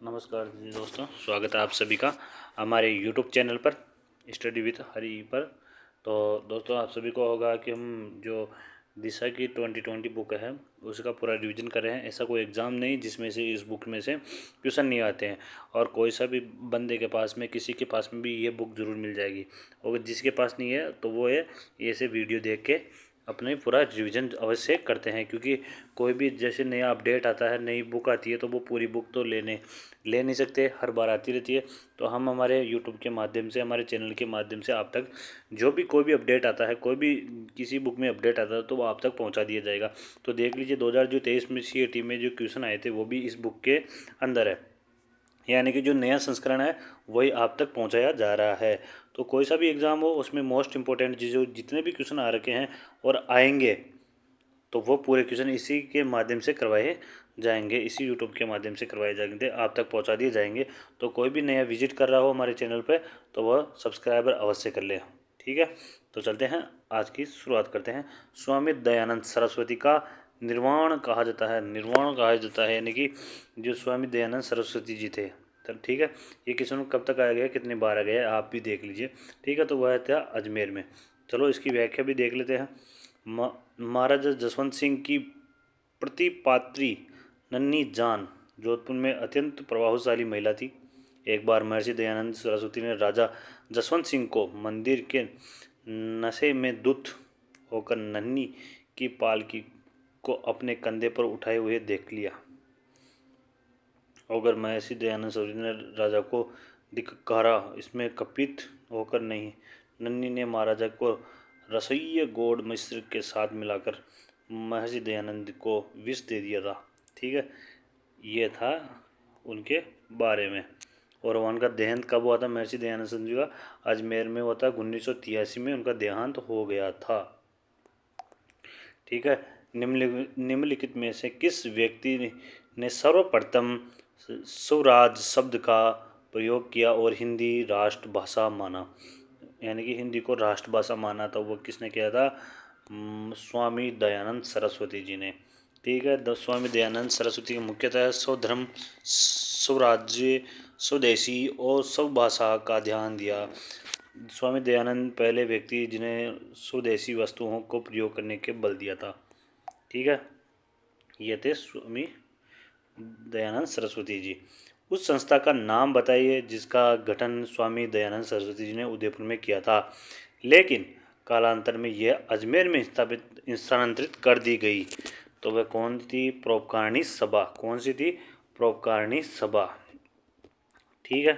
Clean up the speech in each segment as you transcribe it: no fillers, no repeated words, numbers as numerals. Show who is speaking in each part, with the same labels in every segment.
Speaker 1: नमस्कार जी दोस्तों, स्वागत है आप सभी का हमारे यूट्यूब चैनल पर स्टडी विद हरी पर। तो दोस्तों, आप सभी को होगा कि हम जो दिशा की 2020 बुक है उसका पूरा रिवीजन कर रहे हैं। ऐसा कोई एग्ज़ाम नहीं जिसमें से इस बुक में से क्वेश्चन नहीं आते हैं, और कोई सा भी बंदे के पास में, किसी के पास में भी ये बुक ज़रूर मिल जाएगी। और जिसके पास नहीं है तो वो ये ऐसे वीडियो देख के अपने पूरा रिवीजन अवश्य करते हैं, क्योंकि कोई भी जैसे नया अपडेट आता है, नई बुक आती है, तो वो पूरी बुक तो ले नहीं सकते, हर बार आती रहती है। तो हम हमारे यूट्यूब के माध्यम से, हमारे चैनल के माध्यम से आप तक जो भी कोई भी अपडेट आता है, कोई भी किसी बुक में अपडेट आता है, तो वो आप तक पहुंचा दिया जाएगा। तो देख लीजिए 2023 में CAT में जो क्वेश्चन आए थे वो भी इस बुक के अंदर है, यानी कि जो नया संस्करण है वही आप तक पहुंचाया जा रहा है। तो कोई सा भी एग्ज़ाम हो, उसमें मोस्ट इंपॉर्टेंट चीज़ों जितने भी क्वेश्चन आ रखे हैं और आएंगे, तो वो पूरे क्वेश्चन इसी के माध्यम से करवाए जाएंगे, इसी यूट्यूब के माध्यम से करवाए जाएंगे, आप तक पहुंचा दिए जाएंगे। तो कोई भी नया विजिट कर रहा हो हमारे चैनल पे तो वह सब्सक्राइबर अवश्य कर ले, ठीक है। तो चलते हैं, आज की शुरुआत करते हैं। स्वामी दयानंद सरस्वती का निर्वाण कहा जाता है, निर्वाण कहा जाता है, यानी कि जो स्वामी दयानंद सरस्वती जी थे। तो ठीक है, ये क्वेश्चन कब तक आया गया, कितनी बार आ गया, आप भी देख लीजिए, ठीक है। तो वह था अजमेर में। चलो इसकी व्याख्या भी देख लेते हैं। महाराजा जसवंत सिंह की प्रतिपात्री नन्ही जान जोधपुर में अत्यंत प्रभावशाली महिला थी। एक बार महर्षि दयानंद सरस्वती ने राजा जसवंत सिंह को मंदिर के नशे में धुत होकर नन्ही की पालकी को अपने कंधे पर उठाए हुए देख लिया। अगर महर्षि दयानंद सरस्वती ने राजा को धिक्कारा, इसमें कपित होकर नहीं, नन्ही ने महाराजा को रसोई गोड़ मिश्र के साथ मिलाकर महर्षि दयानंद को विष दे दिया था, ठीक है। ये था उनके बारे में। और उनका देहांत कब हुआ था महर्षि दयानंद सरस्वती का? अजमेर में हुआ था, 1983 में उनका देहांत हो गया था, ठीक है। निम्नलिखित में से किस व्यक्ति ने सर्वप्रथम स्वराज शब्द का प्रयोग किया और हिंदी राष्ट्रभाषा माना, यानी कि हिंदी को राष्ट्रभाषा माना, तो वो किसने किया था? स्वामी दयानंद सरस्वती जी ने, ठीक है। स्वामी दयानंद सरस्वती मुख्यतः स्वधर्म, स्वराज्य, स्वदेशी और स्वभाषा का ध्यान दिया। स्वामी दयानंद पहले व्यक्ति जिन्हें स्वदेशी वस्तुओं को प्रयोग करने के बल दिया था, ठीक है। ये थे स्वामी दयानंद सरस्वती जी। उस संस्था का नाम बताइए जिसका गठन स्वामी दयानंद सरस्वती जी ने उदयपुर में किया था, लेकिन कालांतर में यह अजमेर में स्थानांतरित कर दी गई। तो वह कौन थी? परोपकारिणी सभा। कौन सी थी? परोपकारिणी सभा, ठीक है।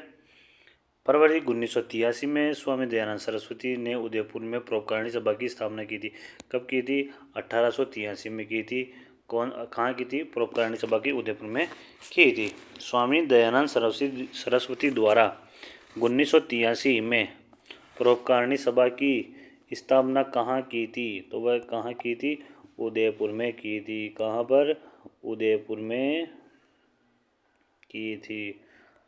Speaker 1: फरवरी 1983 में स्वामी दयानंद सरस्वती ने उदयपुर में परोपकारिणी सभा की स्थापना की थी। कब की थी? 1883 में की थी। कहाँ की थी? परोपकारिणी सभा की उदयपुर में की थी। स्वामी दयानंद सरस्वती द्वारा 1983 में परोपकारिणी सभा की स्थापना कहाँ की थी? तो वह कहाँ की थी? उदयपुर में की थी। कहाँ पर? उदयपुर में की थी।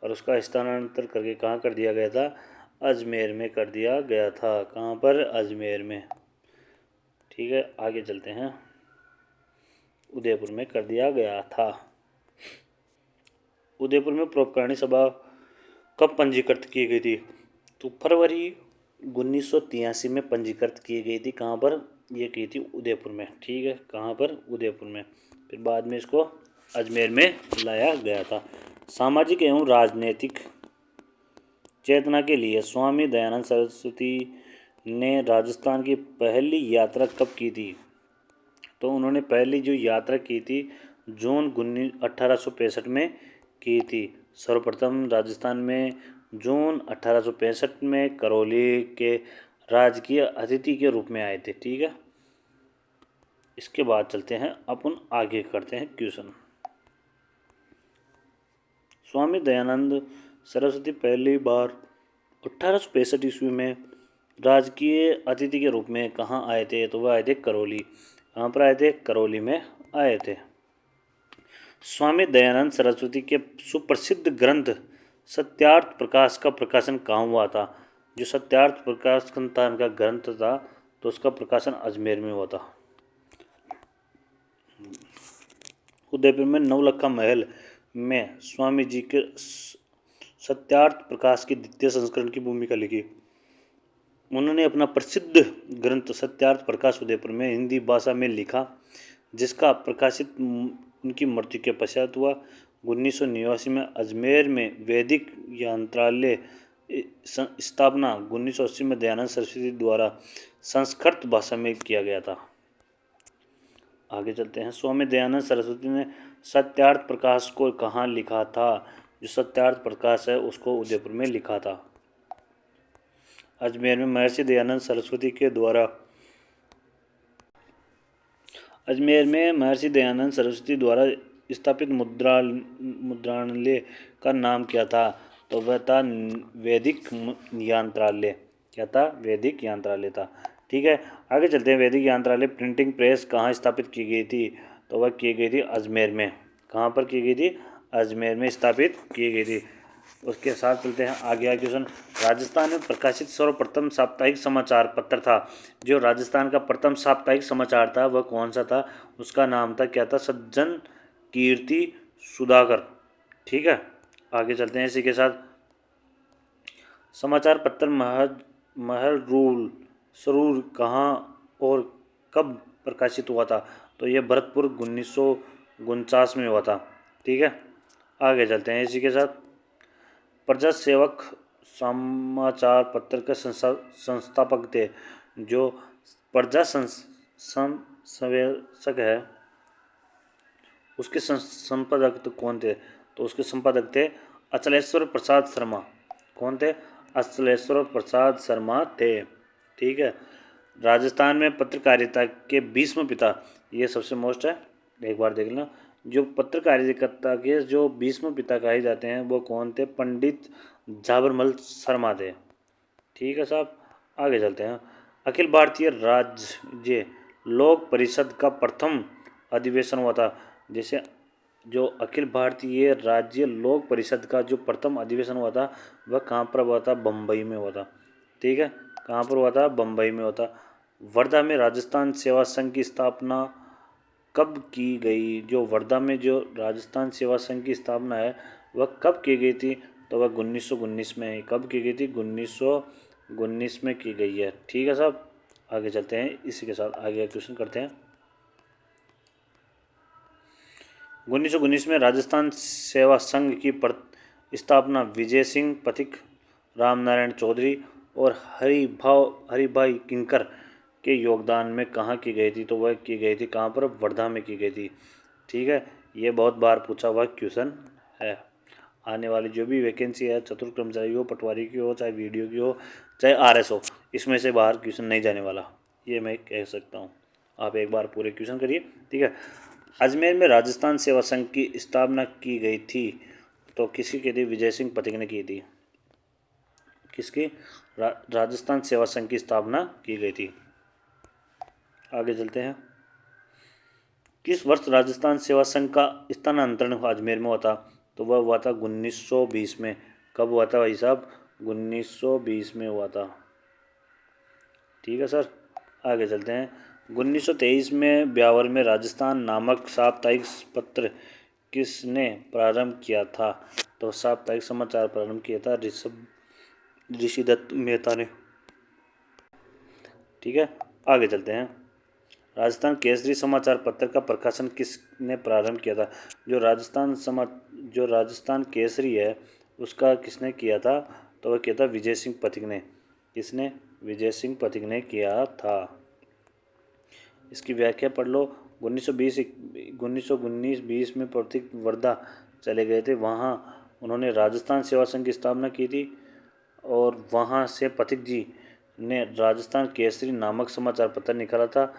Speaker 1: और उसका स्थानांतर करके कहाँ कर दिया गया था? अजमेर में कर दिया गया था। कहाँ पर? अजमेर में, ठीक है। आगे चलते हैं, उदयपुर में कर दिया गया था। उदयपुर में परोपकारिणी सभा कब पंजीकृत की गई थी? तो फरवरी 1983 में पंजीकृत की गई थी। कहाँ पर? ये की थी उदयपुर में, ठीक है। कहाँ पर? उदयपुर में। फिर बाद में इसको अजमेर में लाया गया था। सामाजिक एवं राजनीतिक चेतना के लिए स्वामी दयानंद सरस्वती ने राजस्थान की पहली यात्रा कब की थी? तो उन्होंने पहली जो यात्रा की थी जून 1865 में की थी। सर्वप्रथम राजस्थान में जून 1865 में करौली के राजकीय अतिथि के रूप में आए थे, ठीक है। इसके बाद चलते हैं, अपन आगे करते हैं क्वेश्चन। स्वामी दयानंद सरस्वती पहली बार 1865 ईस्वी में राजकीय अतिथि के रूप में कहाँ आए थे? तो वह आए थे करौली। कहाँ पर आए थे? करौली में आए थे। स्वामी दयानंद सरस्वती के सुप्रसिद्ध ग्रंथ सत्यार्थ प्रकाश का प्रकाशन कहाँ हुआ था? जो सत्यार्थ प्रकाश का ग्रंथ था, तो उसका प्रकाशन अजमेर में हुआ था। उदयपुर में नवलखा महल में स्वामी जी के सत्यार्थ प्रकाश के द्वितीय संस्करण की भूमिका लिखी। उन्होंने अपना प्रसिद्ध ग्रंथ सत्यार्थ प्रकाश उदयपुर में हिंदी भाषा में लिखा, जिसका प्रकाशित उनकी मृत्यु के पश्चात हुआ। 1989 में अजमेर में वैदिक यंत्रालय स्थापना 1980 में दयानंद सरस्वती द्वारा संस्कृत भाषा में किया गया था। आगे चलते हैं। स्वामी दयानंद सरस्वती ने सत्यार्थ प्रकाश को कहाँ लिखा था? जो सत्यार्थ प्रकाश है उसको उदयपुर में लिखा था। अजमेर में महर्षि दयानंद सरस्वती के द्वारा स्थापित मुद्रणालय का नाम क्या था? तो वह था वैदिक यंत्रालय। क्या था? वैदिक यंत्रालय था। ठीक है, आगे चलते हैं। वैदिक यंत्रालय प्रिंटिंग प्रेस कहाँ स्थापित की गई थी? तो वह की गई थी अजमेर में। कहाँ पर की गई थी? अजमेर में स्थापित की गई थी। उसके साथ चलते हैं आगे क्वेश्चन। राजस्थान में प्रकाशित सर्वप्रथम साप्ताहिक समाचार पत्र था। जो राजस्थान का प्रथम साप्ताहिक समाचार था वह कौन सा था? उसका नाम था, क्या था? सज्जन कीर्ति सुधाकर। ठीक है, आगे चलते हैं इसी के साथ। समाचार पत्र महल रूल सरूर कहाँ और कब प्रकाशित हुआ था? तो यह भरतपुर 1949 में हुआ था। ठीक है, आगे चलते हैं इसी के साथ। प्रजा सेवक समाचार पत्र के संस्थापक थे। जो प्रजा संवेशक है उसके संपादक तो कौन थे? तो उसके संपादक थे अचलेश्वर प्रसाद शर्मा। कौन थे? अचलेश्वर प्रसाद शर्मा थे। ठीक है, राजस्थान में पत्रकारिता के भीष्म पिता, ये सबसे मोस्ट है, एक बार देख लेना। जो पत्रकारिता के जो भीष्म पिता कहे जाते हैं वो कौन थे? पंडित झाबरमल शर्मा थे। ठीक है साहब, आगे चलते हैं। अखिल भारतीय राज्य लोक परिषद का प्रथम अधिवेशन हुआ था। जैसे जो अखिल भारतीय राज्य लोक परिषद का जो प्रथम अधिवेशन हुआ था वह कहाँ पर हुआ था? बम्बई में हुआ था। ठीक है, कहाँ पर हुआ था? बम्बई में हुआ था। वर्धा में राजस्थान सेवा संघ की स्थापना कब की गई? जो वर्धा में जो राजस्थान सेवा संघ की स्थापना है वह कब की गई थी? तो वह 1919 में। कब की गई थी? 1919 में की गई है। ठीक है साहब, आगे चलते हैं इसी के साथ आगे क्वेश्चन करते हैं। 1919 में राजस्थान सेवा संघ की स्थापना विजय सिंह पथिक, रामनारायण चौधरी और हरिभाई किंकर के योगदान में कहाँ की गई थी? तो वह की गई थी कहाँ पर? वर्धा में की गई थी। ठीक है, ये बहुत बार पूछा हुआ क्वेश्चन है। आने वाली जो भी वैकेंसी है, चतुर्थ कर्मचारी हो, पटवारी की हो, चाहे वीडियो की हो, चाहे आरएस हो, इसमें से बाहर क्वेश्चन नहीं जाने वाला, ये मैं कह सकता हूँ। आप एक बार पूरे क्वेश्चन करिए। ठीक है, अजमेर में राजस्थान सेवा संघ की स्थापना की गई थी तो किसकी की थी? विजय सिंह पथिक ने की थी। किसकी? राजस्थान सेवा संघ की स्थापना की गई थी। आगे चलते हैं। किस वर्ष राजस्थान सेवा संघ का स्थानांतरण अजमेर में हुआ था? तो वह हुआ था 1920 में। कब हुआ था भाई साहब? 1920 में हुआ था। ठीक है सर, आगे चलते हैं। 1923 में ब्यावर में राजस्थान नामक साप्ताहिक पत्र किसने प्रारंभ किया था? तो साप्ताहिक समाचार प्रारंभ किया था ऋषिदत्त मेहता ने। ठीक है, आगे चलते हैं। राजस्थान केसरी समाचार पत्र का प्रकाशन किसने प्रारंभ किया था? जो राजस्थान केसरी है उसका किसने किया था? तो वह किया था विजय सिंह पथिक ने। किसने? विजय सिंह पथिक ने किया था। इसकी व्याख्या पढ़ लो। 1919-20 में पथिक वर्धा चले गए थे। वहाँ उन्होंने राजस्थान सेवा संघ की स्थापना की थी और वहाँ से पथिक जी ने राजस्थान केसरी नामक समाचार पत्र निकाला था,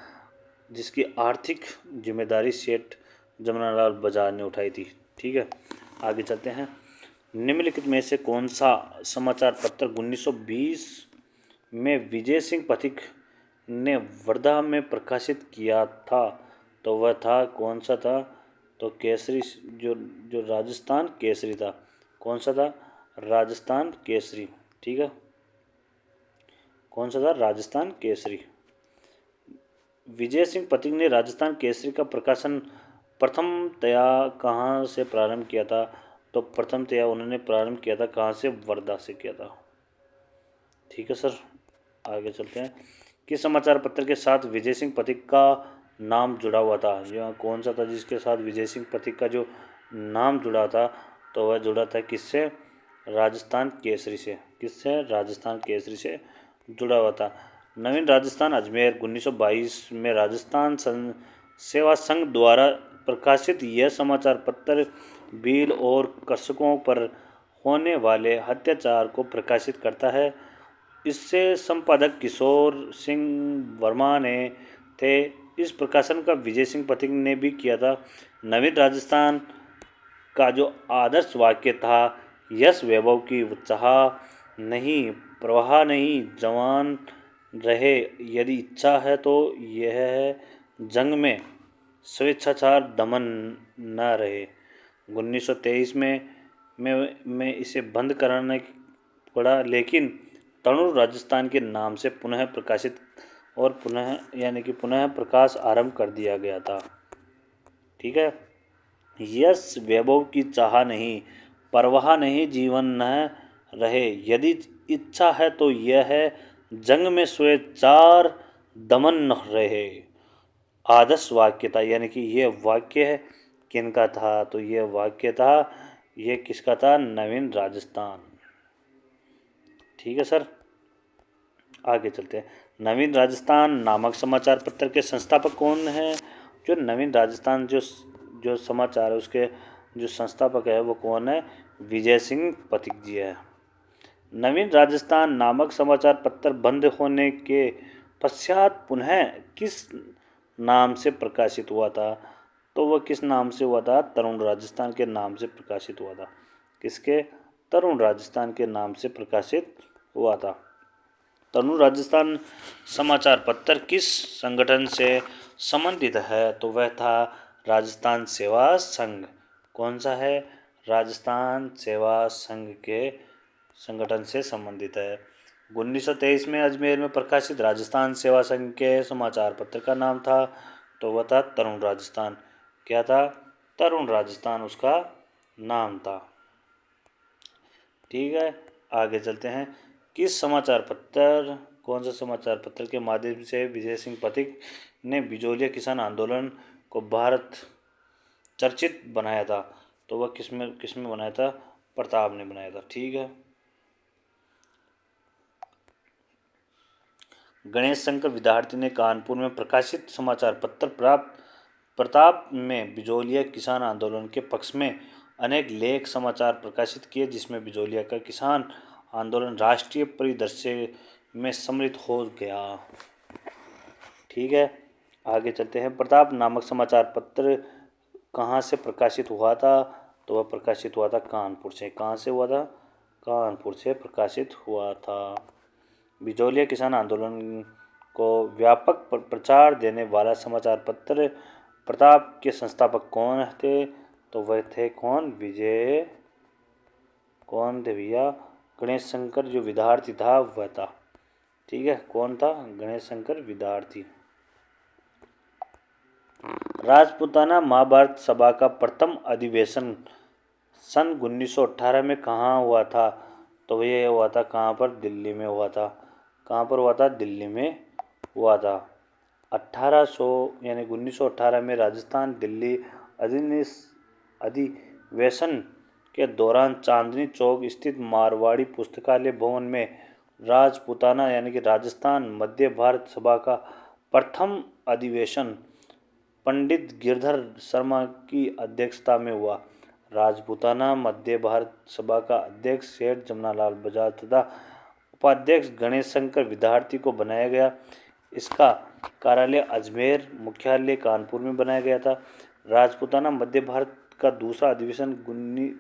Speaker 1: जिसकी आर्थिक जिम्मेदारी सेठ जमनालाल बजाज ने उठाई थी। ठीक है, आगे चलते हैं। निम्नलिखित में से कौन सा समाचार पत्र 1920 में विजय सिंह पथिक ने वर्धा में प्रकाशित किया था? तो वह था, कौन सा था? तो केसरी, जो राजस्थान केसरी था। कौन सा था? राजस्थान केसरी। ठीक है, कौन सा था? राजस्थान केसरी। विजय सिंह पथिक ने राजस्थान केसरी का प्रकाशन प्रथमतया कहाँ से प्रारंभ किया था? तो प्रथमतया उन्होंने प्रारंभ किया था कहाँ से? वर्धा से किया था। ठीक है सर, आगे चलते हैं। किस समाचार पत्र के साथ विजय सिंह पथिक का नाम जुड़ा हुआ था? यह कौन सा था जिसके साथ विजय सिंह पथिक का जो नाम जुड़ा था? तो वह जुड़ा था किससे? राजस्थान केसरी से। किससे? राजस्थान केसरी से जुड़ा हुआ था। नवीन राजस्थान अजमेर 1922 में राजस्थान सेवा संघ द्वारा प्रकाशित यह समाचार पत्र भील और कृषकों पर होने वाले अत्याचार को प्रकाशित करता है। इससे संपादक किशोर सिंह वर्मा ने थे। इस प्रकाशन का विजय सिंह पथिक ने भी किया था। नवीन राजस्थान का जो आदर्श वाक्य था, यश वैभव की उत्साह नहीं, प्रवाह नहीं, जवान रहे यदि इच्छा है तो यह है, जंग में स्वेच्छाचार दमन न रहे। 1923 में इसे बंद कराना पड़ा, लेकिन तरुण राजस्थान के नाम से पुनः प्रकाशित और पुनः प्रकाश आरंभ कर दिया गया था। ठीक है। यश वैभव की चाह नहीं, परवाह नहीं, जीवन न रहे यदि इच्छा है तो यह है, जंग में स्वेच्छाचार दमन न रहे। आदर्श वाक्य था, यानी कि यह वाक्य है किनका था? तो यह वाक्य था, यह किसका था? नवीन राजस्थान। ठीक है सर, आगे चलते हैं। नवीन राजस्थान नामक समाचार पत्र के संस्थापक कौन है? जो नवीन राजस्थान जो समाचार है उसके जो संस्थापक है वो कौन है? विजय सिंह पथिक जी है। नवीन राजस्थान नामक समाचार पत्र बंद होने के पश्चात पुनः किस नाम से प्रकाशित हुआ था? तो वह किस नाम से हुआ था? तरुण राजस्थान के नाम से प्रकाशित हुआ था। किसके? तरुण राजस्थान के नाम से प्रकाशित हुआ था। तरुण राजस्थान समाचार पत्र किस संगठन से संबंधित है? तो वह था राजस्थान सेवा संघ। कौन सा है? राजस्थान सेवा संघ के संगठन से संबंधित है। 1923 में अजमेर में प्रकाशित राजस्थान सेवा संघ के समाचार पत्र का नाम था, तो वह था तरुण राजस्थान। क्या था? तरुण राजस्थान उसका नाम था। ठीक है, आगे चलते हैं। किस समाचार पत्र, कौन सा समाचार पत्र के माध्यम से विजय सिंह पथिक ने बिजोलिया किसान आंदोलन को भारत चर्चित बनाया था? तो वह किसमें बनाया था? प्रताप ने बनाया था। ठीक है। गणेश शंकर विद्यार्थी ने कानपुर में प्रकाशित समाचार पत्र प्रताप में बिजोलिया किसान आंदोलन के पक्ष में अनेक लेख समाचार प्रकाशित किए, जिसमें बिजोलिया का किसान आंदोलन राष्ट्रीय परिदृश्य में सम्मिलित हो गया। ठीक है, आगे चलते हैं। प्रताप नामक समाचार पत्र कहाँ से प्रकाशित हुआ था? तो वह प्रकाशित हुआ था कानपुर से। कहाँ से हुआ था? कानपुर से प्रकाशित हुआ था। बिजोलिया किसान आंदोलन को व्यापक प्रचार देने वाला समाचार पत्र प्रताप के संस्थापक कौन थे? तो वह थे कौन? विजय, कौन थे भैया? गणेश शंकर जो विद्यार्थी था वह था। ठीक है, कौन था? गणेश शंकर विद्यार्थी। राजपूताना महाभारत सभा का प्रथम अधिवेशन सन 1918 में कहाँ हुआ था? तो ये हुआ था कहाँ पर? दिल्ली में हुआ था। कहाँ पर हुआ था? दिल्ली में हुआ था। 1800 यानी 1918 में राजस्थान दिल्ली अधिवेशन के दौरान चांदनी चौक स्थित मारवाड़ी पुस्तकालय भवन में राजपूताना यानी कि राजस्थान मध्य भारत सभा का प्रथम अधिवेशन पंडित गिरधर शर्मा की अध्यक्षता में हुआ। राजपूताना मध्य भारत सभा का अध्यक्ष सेठ जमनालाल बजाज तथा उपाध्यक्ष गणेश शंकर विद्यार्थी को बनाया गया। इसका कार्यालय अजमेर, मुख्यालय कानपुर में बनाया गया था। राजपूताना मध्य भारत का दूसरा अधिवेशन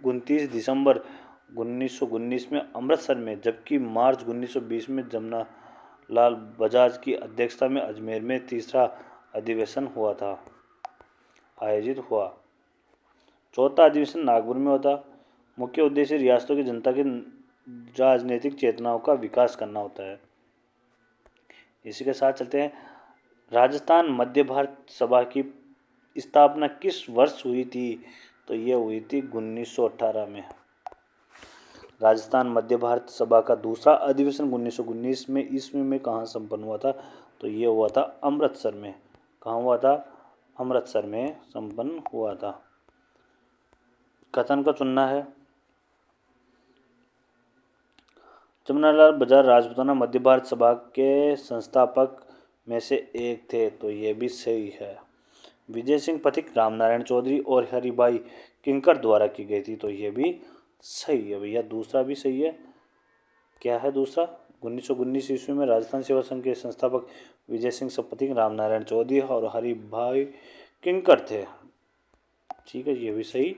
Speaker 1: 29 दिसंबर 1919 में अमृतसर में, जबकि मार्च 1920 में जमनालाल बजाज की अध्यक्षता में अजमेर में तीसरा अधिवेशन आयोजित हुआ। चौथा अधिवेशन नागपुर में होता। मुख्य उद्देश्य रियासतों की जनता की राजनीतिक चेतनाओं का विकास करना होता है। इसी के साथ चलते हैं। राजस्थान मध्य भारत सभा की स्थापना किस वर्ष हुई थी? तो ये हुई थी 1918 में। राजस्थान मध्य भारत सभा का दूसरा अधिवेशन 1919 में ईस्वी में कहाँ संपन्न हुआ था? तो ये हुआ था अमृतसर में। कहाँ हुआ था? अमृतसर में संपन्न हुआ था। कथन को चुनना है। जमनालाल बजाज राजपूताना मध्य भारत सभा के संस्थापक में से एक थे, तो ये भी सही है। विजय सिंह पथिक रामनारायण चौधरी और हरिभाई किंकर द्वारा की गई थी, तो ये भी सही है भैया। दूसरा भी सही है। क्या है दूसरा? 1919 ईस्वी में राजस्थान सेवा संघ के संस्थापक विजय सिंह पथिक रामनारायण चौधरी और हरिभाई किंकर थे। ठीक है, ये भी सही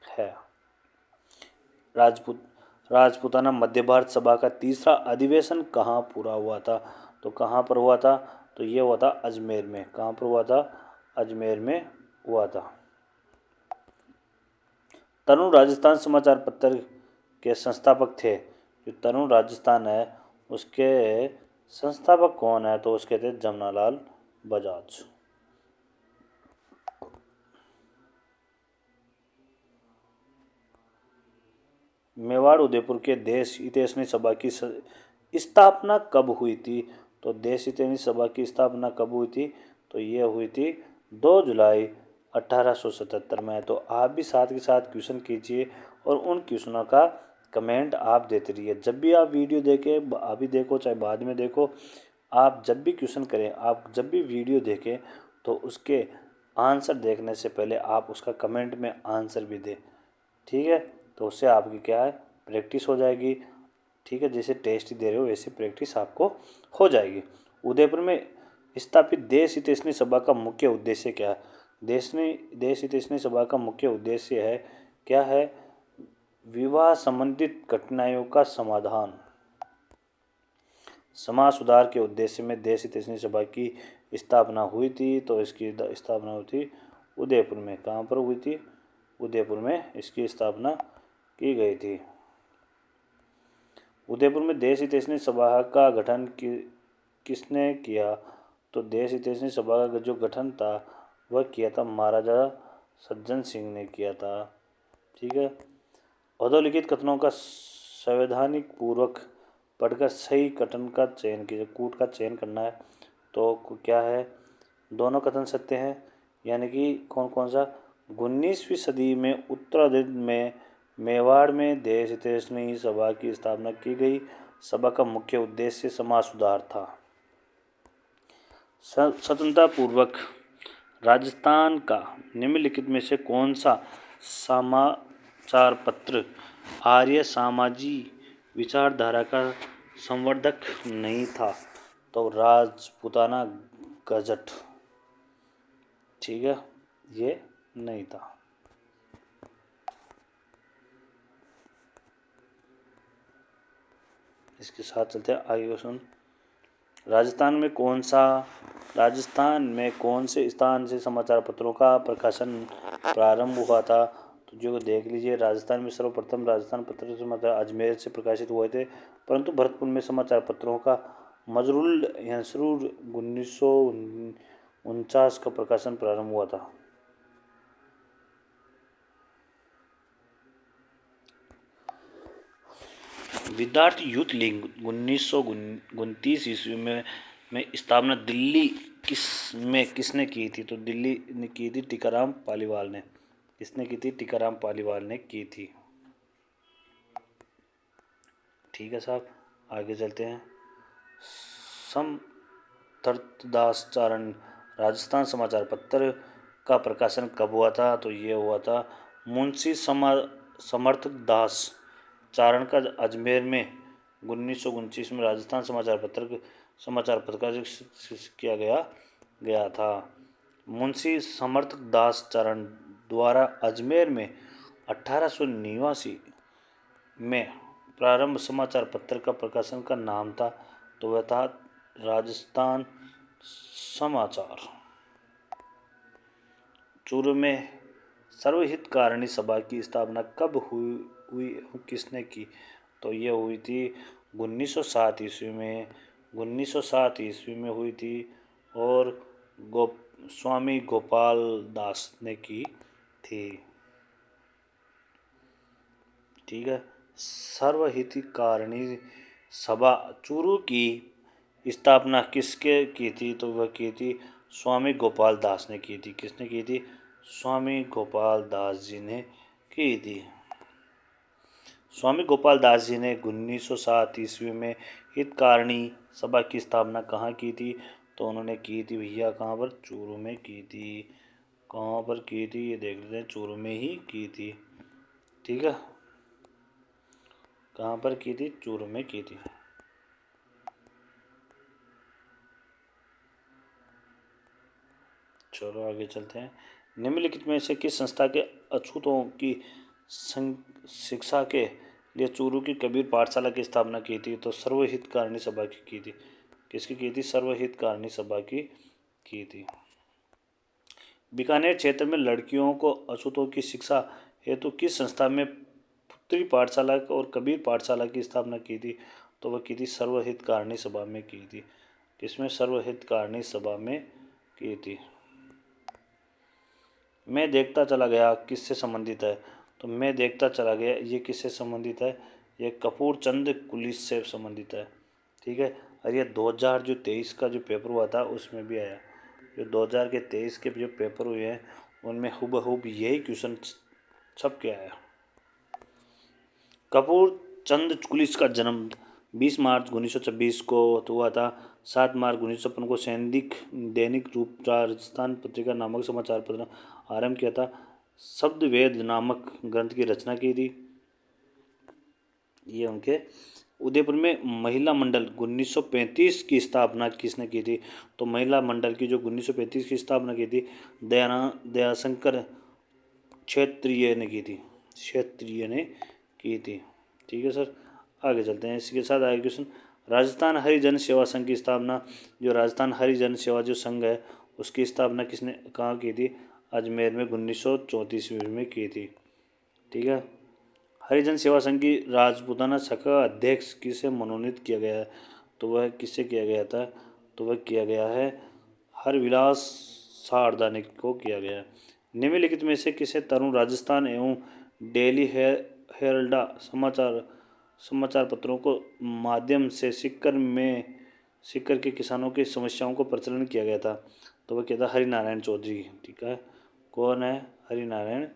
Speaker 1: है। राजपूताना मध्य भारत सभा का तीसरा अधिवेशन कहाँ पूरा हुआ था? तो कहाँ पर हुआ था? तो ये हुआ था अजमेर में। कहाँ पर हुआ था? अजमेर में हुआ था। तरुण राजस्थान समाचार पत्र के संस्थापक थे। जो तरुण राजस्थान है उसके संस्थापक कौन है? तो उसके थे जमनालाल बजाज। मेवाड़ उदयपुर के देश हितैषणी सभा की स्थापना कब हुई थी? तो देश हितैषणी सभा की स्थापना कब हुई थी? तो ये हुई थी 2 जुलाई 1877 में। तो आप भी साथ के साथ क्वेश्चन कीजिए और उन क्वेश्चनों का कमेंट आप देते रहिए। जब भी आप वीडियो देखें, अभी देखो चाहे बाद में देखो, आप जब भी क्वेश्चन करें, आप जब भी वीडियो देखें तो उसके आंसर देखने से पहले आप उसका कमेंट में आंसर भी दें। ठीक है, तो उससे आपकी क्या है, प्रैक्टिस हो जाएगी। ठीक है, जैसे टेस्ट दे रहे हो वैसे प्रैक्टिस आपको हो जाएगी। उदयपुर में स्थापित देश हितैषणी सभा का मुख्य उद्देश्य क्या है? देश हितैषणी सभा का मुख्य उद्देश्य है क्या है? विवाह संबंधित कठिनाइयों का समाधान। समाज सुधार के उद्देश्य में देश हितैषणी सभा की स्थापना हुई थी। तो इसकी स्थापना हुई थी उदयपुर में। कहाँ पर हुई थी? उदयपुर में इसकी स्थापना की गई थी। उदयपुर में देश हितैषणी सभा का गठन किसने किया? तो देश हितैषणी सभा का जो गठन था वह किया था महाराजा सज्जन सिंह ने किया था। ठीक है, अधोलिखित कथनों का संवैधानिक पूर्वक पढ़कर सही कथन का चयन कीजिए। कूट का चयन करना है। तो क्या है? दोनों कथन सत्य हैं। यानी कि कौन कौन सा? 19वीं सदी में उत्तरार्ध में मेवाड़ में देश हितैषणी सभा की स्थापना की गई। सभा का मुख्य उद्देश्य समाज सुधार था। स्वतंत्रता पूर्वक राजस्थान का निम्नलिखित में से कौन सा समाचार पत्र आर्य सामाजी विचारधारा का संवर्धक नहीं था? तो राजपूताना गजट। ठीक है, ये नहीं था। इसके साथ चलते हैं आगे क्वेश्चन। राजस्थान में कौन से स्थान से समाचार पत्रों का प्रकाशन प्रारंभ हुआ था? तो जो देख लीजिए, राजस्थान में सर्वप्रथम राजस्थान पत्र समाचार अजमेर से प्रकाशित हुए थे, परंतु भरतपुर में समाचार पत्रों का मजरूल 1949 का प्रकाशन प्रारंभ हुआ था। विद्यार्थी यूथ लीग 1929 ईस्वी में स्थापना दिल्ली किसने की थी? तो दिल्ली ने की थी टीकाराम पालीवाल ने। किसने की थी? टीकाराम पालीवाल ने की थी। ठीक है साहब, आगे चलते हैं। समर्थदासचारण राजस्थान समाचार पत्र का प्रकाशन कब हुआ था? तो ये हुआ था मुंशी समर्थदास चारण का अजमेर में 1929 में राजस्थान समाचार पत्र का किया गया था। मुंशी समर्थ दास चारण द्वारा अजमेर में 1889 में प्रारंभ समाचार पत्र का प्रकाशन का नाम था, तो वह था राजस्थान समाचार। चूरू में सर्वहितकारिणी सभा की स्थापना कब हुई किसने की? तो ये हुई थी 1907 ईस्वी में। 1907 ईस्वी में हुई थी। और स्वामी गोपाल दास ने की थी। ठीक है। सर्वहितकारिणी सभा चूरू की स्थापना किसके की थी? तो वह की थी स्वामी गोपाल दास ने की थी। किसने की थी? स्वामी गोपाल दास जी ने की थी। स्वामी गोपाल दास जी ने 1907 ईस्वी में हितकारिणी सभा की स्थापना कहाँ की थी? तो उन्होंने की थी भैया कहाँ पर? चूरू में की थी। कहाँ पर की थी ये देख लेते हैं, चूरू में ही की थी। ठीक है, कहाँ पर की थी? चूरू में की थी। चलो आगे चलते हैं। निम्नलिखित में से किस संस्था के अछूतों की शिक्षा के लिए चूरू की कबीर पाठशाला की स्थापना की थी? तो सर्वहितकारिणी सभा की थी। किसकी की थी? सर्वहितकारिणी सभा की थी। बीकानेर क्षेत्र में लड़कियों को अछूतों की शिक्षा हेतु किस संस्था में पुत्री पाठशाला और कबीर पाठशाला की स्थापना की थी? तो वह की थी सर्वहितकारिणी सभा में की थी। किसमें? सर्वहितकारिणी सभा में की थी। मैं देखता चला गया किससे संबंधित है? तो मैं देखता चला गया ये किससे संबंधित है? ये कपूर चंद कुलिस से संबंधित है। ठीक है। और ये 2023 का जो पेपर हुआ था उसमें भी आया। जो 2023 के जो पेपर हुए हैं उनमें हुबहू यही क्वेश्चन छप के आया। कपूर चंद कुलिस का जन्म 20 मार्च 1926 को हुआ था। 7 मार्च 1956 को सैनिक दैनिक रूप राजस्थान पत्रिका नामक समाचार पत्र आरंभ किया था। शब्दवेद नामक ग्रंथ की रचना की थी। ये उनके उदयपुर में महिला मंडल 1935 की स्थापना किसने की थी? तो महिला मंडल की जो 1935 की स्थापना की थी दयाशंकर क्षेत्रीय ने की थी। क्षेत्रीय ने की थी। ठीक है सर, आगे चलते हैं। इसके साथ आगे क्वेश्चन, राजस्थान हरिजन सेवा संघ की स्थापना, जो राजस्थान हरिजन सेवा जो संघ है उसकी स्थापना किसने कहाँ की थी? अजमेर में 1934 में की थी। ठीक है। हरिजन सेवा संघ की राजपूताना शाखा का अध्यक्ष किसे मनोनीत किया गया है? तो वह किससे किया गया था? तो वह किया गया है हरविलास सारदानी को किया गया है। निम्नलिखित में से किसे तरुण राजस्थान एवं डेली हेरल्डा समाचार पत्रों को माध्यम से सीकर के किसानों की समस्याओं को प्रचलन किया गया था? तो वह क्या था? हरिनारायण चौधरी। ठीक है, कौन है? हरिनारायण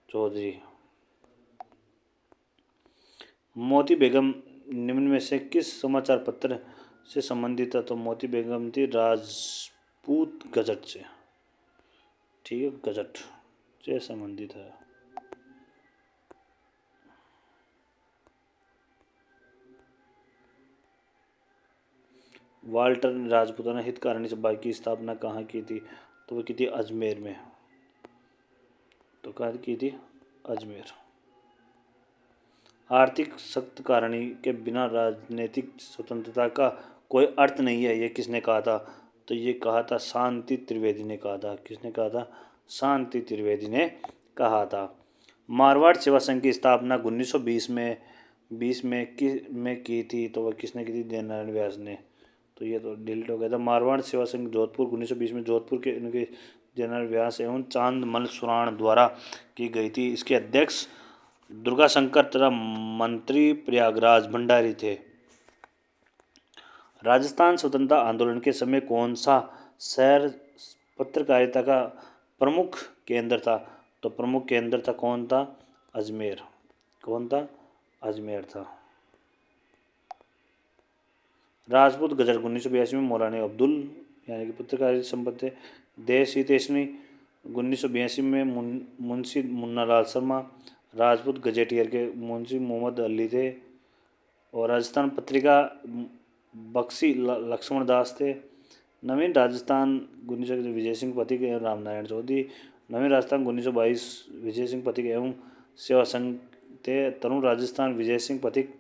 Speaker 1: चौधरी। मोती बेगम निम्न में से किस समाचार पत्र से संबंधित है? तो मोती बेगम थी राजपूत गजट से। ठीक है, गजट से संबंधित है। वाल्टर ने राजपूताना हितकारिणी सभा की स्थापना कहाँ की थी? तो वो की थी अजमेर में। तो कहाँ की थी? अजमेर। आर्थिक सख्तकारिणी के बिना राजनीतिक स्वतंत्रता का कोई अर्थ नहीं है, ये किसने कहा था? तो ये कहा था शांति त्रिवेदी ने कहा था। किसने कहा था? शांति त्रिवेदी ने कहा था। मारवाड़ सेवा संघ की स्थापना 1920 में की थी। तो वह किसने की थी? देवनारायण व्यास ने। तो ये तो डिलीट हो गया था। मारवाड़ सेवा संघ जोधपुर 1920 में जोधपुर के उनके जनरल व्यास एवं चांदमल सुराण द्वारा की गई थी। इसके अध्यक्ष दुर्गाशंकर तथा मंत्री प्रयागराज भंडारी थे। राजस्थान स्वतंत्रता आंदोलन के समय कौन सा शहर पत्रकारिता का प्रमुख केंद्र था? तो प्रमुख केंद्र था कौन था? अजमेर। कौन था? अजमेर था। राजपूत गजट 1982 में मौलाना अब्दुल यानी कि पत्रकारिता संबंध थे। देश हितैषणी 1982 में मुंशी मुन्नालाल शर्मा। राजपूत गजेटियर के मुंशी मोहम्मद अली थे। और राजस्थान पत्रिका बख्शी लक्ष्मण दास थे। नवीन राजस्थान 1900 विजय सिंह पथिक एवं रामनारायण चौधरी। नवीन राजस्थान 1922 विजय सिंह पथिक एवं सेवा संघ थे। तरुण राजस्थान विजय सिंह पथिक।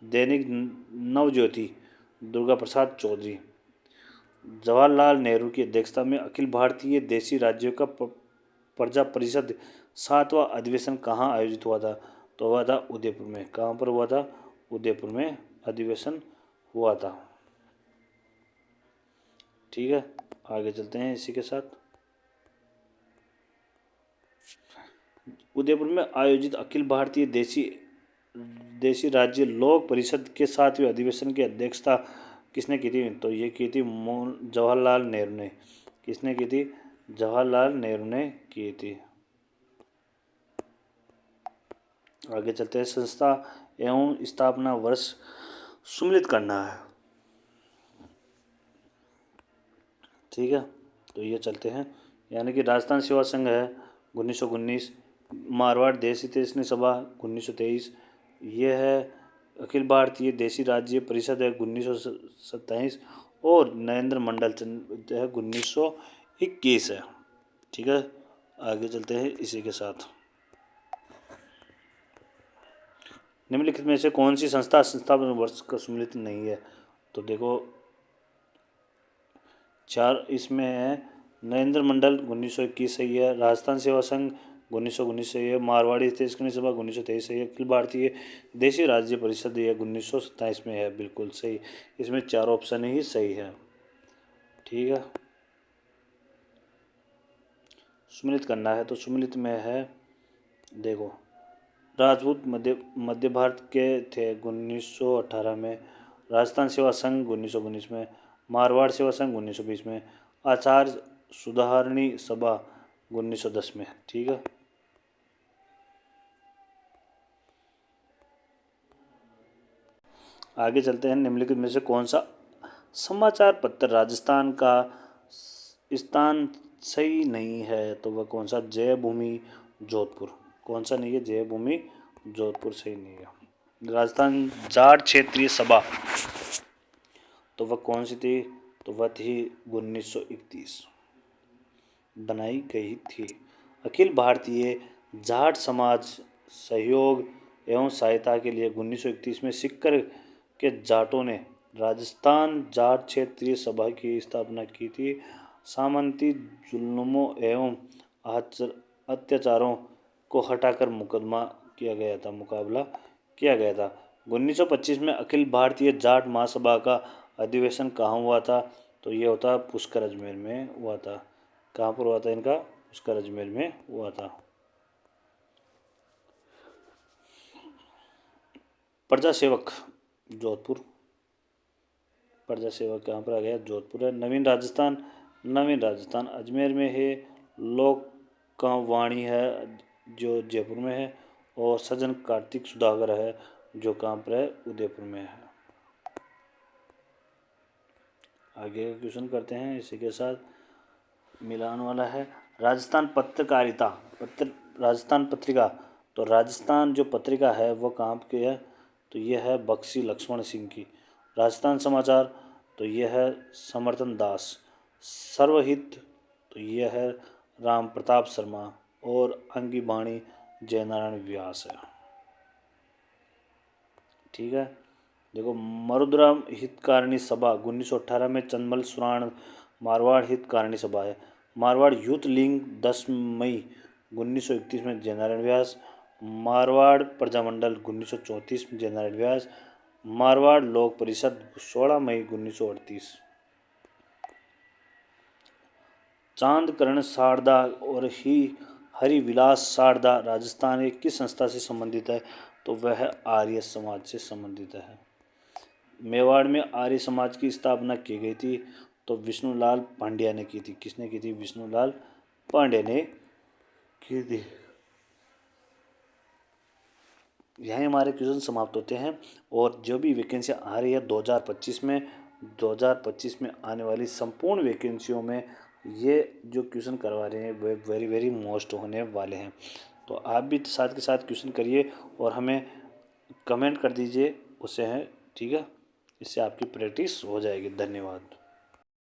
Speaker 1: दैनिक नवज्योति दुर्गा प्रसाद चौधरी। जवाहरलाल नेहरू की अध्यक्षता में अखिल भारतीय देशी राज्यों का प्रजा परिषद 7वां अधिवेशन कहाँ आयोजित हुआ था? तो हुआ था उदयपुर में। कहाँ पर हुआ था? उदयपुर में अधिवेशन हुआ था। ठीक है, आगे चलते हैं इसी के साथ। उदयपुर में आयोजित अखिल भारतीय देशी राज्य लोक परिषद के 7वें अधिवेशन की अध्यक्षता किसने की थी? तो ये की थी जवाहरलाल नेहरू ने। किसने की थी? जवाहरलाल नेहरू ने की थी। आगे चलते हैं। संस्था एवं स्थापना वर्ष सुमिलित करना है। ठीक है, तो ये चलते हैं। यानी कि राजस्थान सेवा संघ है 1919, मारवाड़ देशी तेजस्वी सभा 1923, ये है अखिल भारतीय देशी राज्य परिषद है 1927 और नरेंद्र मंडल है 1921 है। ठीक है, आगे चलते हैं इसी के साथ। निम्नलिखित में से कौन सी संस्था संस्थापन वर्ष का सम्मिलित नहीं है? तो देखो 4 इसमें है। नरेंद्र मंडल 1921 सही है, राजस्थान सेवा संघ 1919 सही है, मारवाड़ी तेजस्वी सभा 1923 सही है, अखिल भारतीय देशी राज्य परिषद यह 1927 में है, बिल्कुल सही। इसमें 4 ऑप्शन ही सही है। ठीक है, सुमिलित करना है तो सुमिलित में है, देखो राजपूत मध्य भारत के थे 1918 में, राजस्थान सेवा संघ 1919 में, मारवाड़ सेवा संघ 1920 में, आचार्य सुधारणी सभा 1910 में। ठीक है, आगे चलते हैं। निम्नलिखित में से कौन सा समाचार पत्र राजस्थान का स्थान सही नहीं है? तो वह कौन सा? जयभूमि जोधपुर। कौन सा नहीं है? जयभूमि जोधपुर सही नहीं है। राजस्थान जाट क्षेत्रीय सभा तो वह कौन सी थी? तो वह थी 1931 बनाई गई थी। अखिल भारतीय जाट समाज सहयोग एवं सहायता के लिए 1931 में सिक्कर के जाटों ने राजस्थान जाट क्षेत्रीय सभा की स्थापना की थी। सामंती जुल्मों एवं अत्याचारों को हटाकर मुकाबला किया गया था। 1925 में अखिल भारतीय जाट महासभा का अधिवेशन कहाँ हुआ था? तो ये होता पुष्कर अजमेर में हुआ था। कहाँ पर हुआ था इनका? पुष्कर अजमेर में हुआ था। प्रजा सेवक जोधपुर, प्रजा सेवक कहाँ पर आ गया? जोधपुर है। नवीन राजस्थान अजमेर में है। लोक वाणी है जो जयपुर में है, और सज्जन कार्तिक सुधाकर है जो कहाँ पर है? उदयपुर में है। आगे क्वेश्चन करते हैं, इसी के साथ मिलान वाला है। राजस्थान पत्रिका, तो राजस्थान जो पत्रिका है वो कहाँ की है? तो यह है बख्शी लक्ष्मण सिंह की। राजस्थान समाचार तो यह है समर्थ दास। सर्वहित तो यह है राम प्रताप शर्मा, और अंगिबाणी जयनारायण व्यास है। ठीक है, देखो मरुद्रा हितकारिणी सभा 1918 में चंदमल सुराण मारवाड़ हितकारिणी सभा है। मारवाड़ यूथ लीग 10 मई 1931 में जयनारायण व्यास। मारवाड़ प्रजामंडल 1934 में जयनारायण व्यास। मारवाड़ लोक परिषद 16 मई 1938। चांदकरण सारदा और हरिविलास सारदा राजस्थान एक किस संस्था से संबंधित है? तो वह आर्य समाज से संबंधित है। मेवाड़ में आर्य समाज की स्थापना की गई थी तो विष्णुलाल पांड्या ने की थी। किसने की थी? विष्णुलाल पांड्या ने की थी। यहीं हमारे क्वेश्चन समाप्त होते हैं, और जो भी वैकेंसी आ रही है 2025 में आने वाली संपूर्ण वैकेंसियों में ये जो क्वेश्चन करवा रहे हैं वे वेरी वेरी मोस्ट होने वाले हैं। तो आप भी साथ के साथ क्वेश्चन करिए और हमें कमेंट कर दीजिए, उससे है। ठीक है, इससे आपकी प्रैक्टिस हो जाएगी। धन्यवाद।